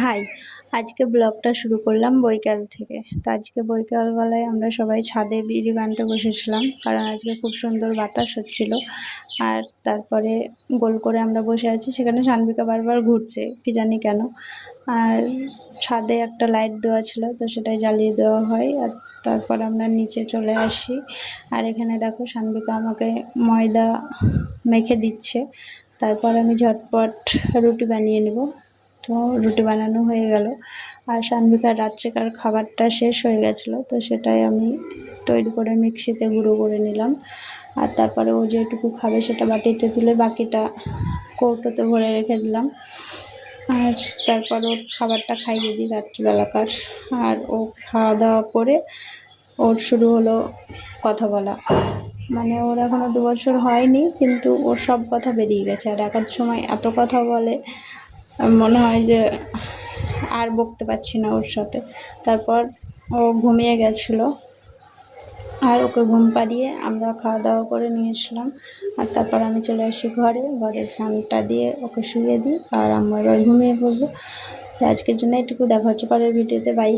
High! আজকে ব্লগটা শুরু করলাম বৈকাল থেকে। তো আজকে বৈকালবেলায় আমরা সবাই ছাদে বিড়ি বানতে বসেছিলাম। কারণ আজকে খুব সুন্দর বাতাস হচ্ছিল। আর তারপরে গোল করে আমরা বসে আছি। সেখানে সানভিকা বারবার ঘুরছে, কি জানি কেন। আর ছাদে একটা লাইট দেওয়া ছিল, তো সেটাই জ্বালিয়ে দেওয়া হয়। আর তারপর আমরা নিচে চলে আসি। আর এখানে দেখো সানভিকা আমাকে ময়দা মেখে দিচ্ছে। তারপর আমি ঝটপট রুটি বানিয়ে নেব। তো রুটি বানানো হয়ে গেল। আর সানভিকার রাত্রেকার খাবারটা শেষ হয়ে গেছিলো, তো সেটাই আমি তৈরি করে মিক্সিতে গুঁড়ো করে নিলাম। আর তারপরে ও যেটুকু খাবে সেটা বাটিতে তুলে বাকিটা কৌটোতে ভরে রেখে দিলাম। আর তারপর ওর খাবারটা খাইয়ে দিই রাত্রিবেলাকার। আর ও খাওয়া দাওয়া করে ওর শুরু হলো কথা বলা। মানে ওর এখনও 2 বছর হয়নি, কিন্তু ওর সব কথা বেরিয়ে গেছে। আর এক সময় এত কথা বলে, মনে হয় যে আর বকতে পারছি না ওর সাথে। তারপর ও ঘুমিয়ে গেছিলো। আর ওকে ঘুম পাড়িয়ে আমরা খাওয়া দাওয়া করে নিয়েছিলাম। আর তারপর আমি চলে আসি ঘরের ফ্যানটা দিয়ে ওকে শুইয়ে দিই। আর আমরা এবার ঘুমিয়ে পড়বো। তো আজকের জন্য এটুকু। দেখা হচ্ছে পরের ভিডিওতে। বাই।